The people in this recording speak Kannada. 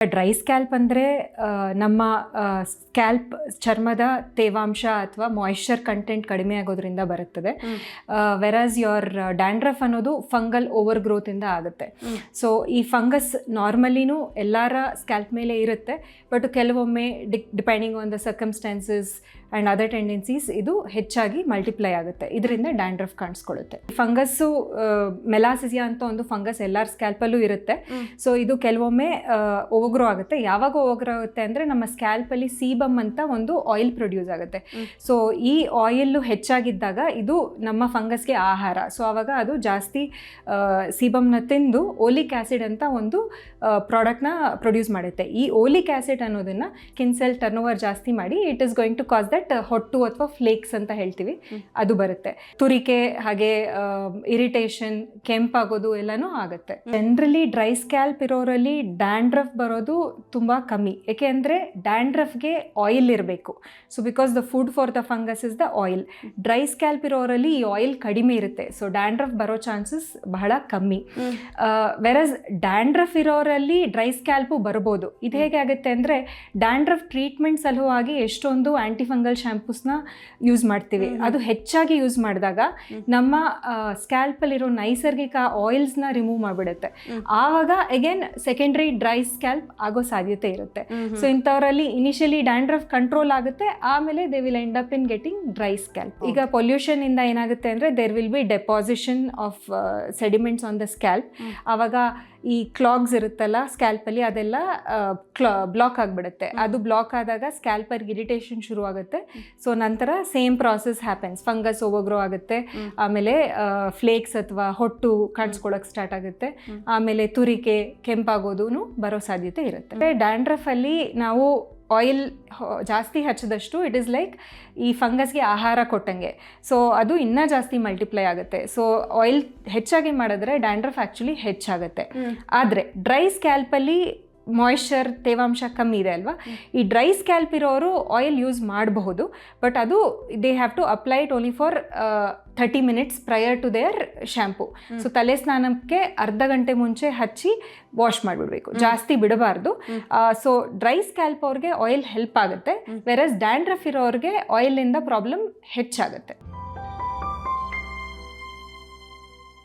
ಡ್ರೈ ಸ್ಕ್ಯಾಲ್ಪ್ ಅಂದರೆ ನಮ್ಮ ಸ್ಕ್ಯಾಲ್ಪ್ ಚರ್ಮದ ತೇವಾಂಶ ಅಥವಾ ಮಾಯಿಶ್ಚರ್ ಕಂಟೆಂಟ್ ಕಡಿಮೆ ಆಗೋದ್ರಿಂದ ಬರುತ್ತದೆ. ವೆರಾಸ್ ಯೋರ್ ಡ್ಯಾಂಡ್ರಫ್ ಅನ್ನೋದು ಫಂಗಲ್ ಓವರ್ ಗ್ರೋತಿಂದ ಆಗುತ್ತೆ. ಸೊ ಈ ಫಂಗಸ್ ನಾರ್ಮಲಿನೂ ಎಲ್ಲರ ಸ್ಕ್ಯಾಲ್ಪ್ ಮೇಲೆ ಇರುತ್ತೆ, ಬಟ್ ಕೆಲವೊಮ್ಮೆ depending on the circumstances and other tendencies ಇದು ಹೆಚ್ಚಾಗಿ ಮಲ್ಟಿಪ್ಲೈ ಆಗುತ್ತೆ. ಇದರಿಂದ ಡ್ಯಾಂಡ್ರಫ್ ಕಾಣಿಸ್ಕೊಳ್ಳುತ್ತೆ. ಫಂಗಸ್ಸು ಮೆಲಾಸಿಸಿಯಾ ಅಂತ ಒಂದು ಫಂಗಸ್ ಎಲ್ಲರ ಸ್ಕ್ಯಾಲ್ಪಲ್ಲೂ ಇರುತ್ತೆ. ಸೊ ಇದು ಕೆಲವೊಮ್ಮೆ ಓವರ್ಗ್ರೋ ಆಗುತ್ತೆ. ಯಾವಾಗ ಓವರ್ಗ್ರೋ ಆಗುತ್ತೆ ಅಂದರೆ ನಮ್ಮ ಸ್ಕ್ಯಾಲ್ಪಲ್ಲಿ ಸೀಬಮ್ ಅಂತ ಒಂದು ಆಯಿಲ್ ಪ್ರೊಡ್ಯೂಸ್ ಆಗುತ್ತೆ. ಸೊ ಈ ಆಯಿಲ್ಲು ಹೆಚ್ಚಾಗಿದ್ದಾಗ ಇದು ನಮ್ಮ ಫಂಗಸ್ಗೆ ಆಹಾರ. ಸೊ ಆವಾಗ ಅದು ಜಾಸ್ತಿ ಸೀಬಮ್ನ ತಿಂದು ಓಲಿಕ್ ಆ್ಯಸಿಡ್ ಅಂತ ಒಂದು ಪ್ರಾಡಕ್ಟ್ನ ಪ್ರೊಡ್ಯೂಸ್ ಮಾಡುತ್ತೆ. ಈ ಓಲಿಕ್ ಆ್ಯಸಿಡ್ ಅನ್ನೋದನ್ನು ಕಿನ್ಸೆಲ್ ಟರ್ನೋವರ್ ಜಾಸ್ತಿ ಮಾಡಿ it is going to cause that ಹೊಟ್ಟು ಅಥವಾ ಫ್ಲೇಕ್ಸ್ ಅಂತ ಹೇಳ್ತೀವಿ, ಅದು ಬರುತ್ತೆ. ತುರಿಕೆ ಹಾಗೆ ಇರಿಟೇಷನ್, ಕೆಂಪಾಗೋದು ಎಲ್ಲನೂ ಆಗುತ್ತೆ. ಜನರಲಿ ಡ್ರೈ ಸ್ಕ್ಯಾಲ್ಪ್ ಇರೋರಲ್ಲಿ ಡ್ಯಾಂಡ್ರಫ್ ಬರೋದು ತುಂಬ ಕಮ್ಮಿ. ಏಕೆ ಅಂದರೆ ಡ್ಯಾಂಡ್ರಫ್ಗೆ ಆಯಿಲ್ ಇರಬೇಕು. So because the food for the fungus is the oil. Dry scalp ಇರೋರಲ್ಲಿ ಈ ಆಯಿಲ್ ಕಡಿಮೆ ಇರುತ್ತೆ. ಸೊ ಡ್ಯಾಂಡ್ರಫ್ ಬರೋ ಚಾನ್ಸಸ್ ಬಹಳ ಕಮ್ಮಿ. ವೆರಸ್ ಡ್ಯಾಂಡ್ರಫ್ ಇರೋರಲ್ಲಿ ಡ್ರೈ ಸ್ಕ್ಯಾಲ್ಪು ಬರ್ಬೋದು. ಇದು ಹೇಗೆ ಆಗುತ್ತೆ ಅಂದರೆ ಡ್ಯಾಂಡ್ರಫ್ ಟ್ರೀಟ್ಮೆಂಟ್ ಸಲುವಾಗಿ ಎಷ್ಟೊಂದು ಆ್ಯಂಟಿಫಂಗಲ್ ಶಾಂಪೂಸ್ನ ಯೂಸ್ ಮಾಡ್ತೀವಿ. ಅದು ಹೆಚ್ಚಾಗಿ ಯೂಸ್ ಮಾಡಿದಾಗ ನಮ್ಮ ಸ್ಕ್ಯಾಲ್ಪಲ್ಲಿರೋ ನೈಸರ್ಗಿಕ ಆಯಿಲ್ಸ್ನ ರಿಮೂವ್ ಮಾಡಿಬಿಡುತ್ತೆ. ಆವಾಗ ಅಗೇನ್ ಸೆಕೆಂಡ್ರಿ ಡ್ರೈ ಸ್ಕ್ಯಾಲ್ಪ್ ಆಗೋ ಸಾಧ್ಯತೆ ಇರುತ್ತೆ. ಸೊ ಇಂಥವರಲ್ಲಿ ಇನಿಷಿಯಲಿ ಡ್ಯಾಂಡ್ರಫ್ ಕಂಟ್ರೋಲ್ ಆಗುತ್ತೆ, ಆಮೇಲೆ they will end up in getting dry scalp. ಈಗ ಪೊಲ್ಯೂಷನ್ ಇಂದ ಏನಾಗುತ್ತೆ ಅಂದರೆ there will be deposition of sediments on the scalp. ಆವಾಗ ಈ ಕ್ಲಾಗ್ಸ್ ಇರುತ್ತಲ್ಲ ಸ್ಕ್ಯಾಲ್ಪಲ್ಲಿ, ಅದೆಲ್ಲ ಬ್ಲಾಕ್ ಆಗಿಬಿಡುತ್ತೆ. ಅದು ಬ್ಲಾಕ್ ಆದಾಗ ಸ್ಕ್ಯಾಲ್ಪರ್ಗೆ ಇರಿಟೇಷನ್ ಶುರು ಆಗುತ್ತೆ. ಸೊ ನಂತರ ಸೇಮ್ ಪ್ರಾಸೆಸ್ ಹ್ಯಾಪನ್ಸ್. ಫಂಗಸ್ ಓವರ್ಗ್ರೋ ಆಗುತ್ತೆ, ಆಮೇಲೆ ಫ್ಲೇಕ್ಸ್ ಅಥವಾ ಹೊಟ್ಟು ಕಾಣಿಸ್ಕೊಳ್ಳೋಕೆ ಸ್ಟಾರ್ಟ್ ಆಗುತ್ತೆ, ಆಮೇಲೆ ತುರಿಕೆ, ಕೆಂಪಾಗೋದು ಬರೋ ಸಾಧ್ಯತೆ ಇರುತ್ತೆ. ಡ್ಯಾಂಡ್ರಫಲ್ಲಿ ನಾವು ಆಯಿಲ್ ಜಾಸ್ತಿ ಹಚ್ಚಿದಷ್ಟು ಇಟ್ ಈಸ್ ಲೈಕ್ ಈ ಫಂಗಸ್ಗೆ ಆಹಾರ ಕೊಟ್ಟಂಗೆ. ಸೊ ಅದು ಇನ್ನೂ ಜಾಸ್ತಿ ಮಲ್ಟಿಪ್ಲೈ ಆಗುತ್ತೆ. ಸೊ ಆಯಿಲ್ ಹೆಚ್ಚಾಗಿ ಮಾಡಿದ್ರೆ ಡ್ಯಾಂಡ್ರಫ್ ಆ್ಯಕ್ಚುಲಿ ಹೆಚ್ಚಾಗುತ್ತೆ. ಆದರೆ ಡ್ರೈ ಸ್ಕ್ಯಾಲ್ಪಲ್ಲಿ ಮಾಯಿಶ್ಚರ್ ತೇವಾಂಶ ಕಮ್ಮಿ ಇದೆ ಅಲ್ವಾ, ಈ ಡ್ರೈ ಸ್ಕ್ಯಾಲ್ಪ್ ಇರೋರು ಆಯಿಲ್ ಯೂಸ್ ಮಾಡಬಹುದು, ಬಟ್ ಅದು they have to apply it only for 30 minutes prior to their shampoo. So ತಲೆ ಸ್ನಾನಕ್ಕೆ ಅರ್ಧ ಗಂಟೆ ಮುಂಚೆ ಹಚ್ಚಿ ವಾಶ್ ಮಾಡಿಬಿಡ್ಬೇಕು, ಜಾಸ್ತಿ ಬಿಡಬಾರ್ದು. ಸೊ ಡ್ರೈ ಸ್ಕ್ಯಾಲ್ಪ್ ಅವ್ರಿಗೆ ಆಯಿಲ್ ಹೆಲ್ಪ್ ಆಗುತ್ತೆ, ವೆರಸ್ ಡ್ಯಾಂಡ್ರಫ್ ಇರೋರಿಗೆ ಆಯಿಲಿಂದ ಪ್ರಾಬ್ಲಮ್ ಹೆಚ್ಚಾಗುತ್ತೆ.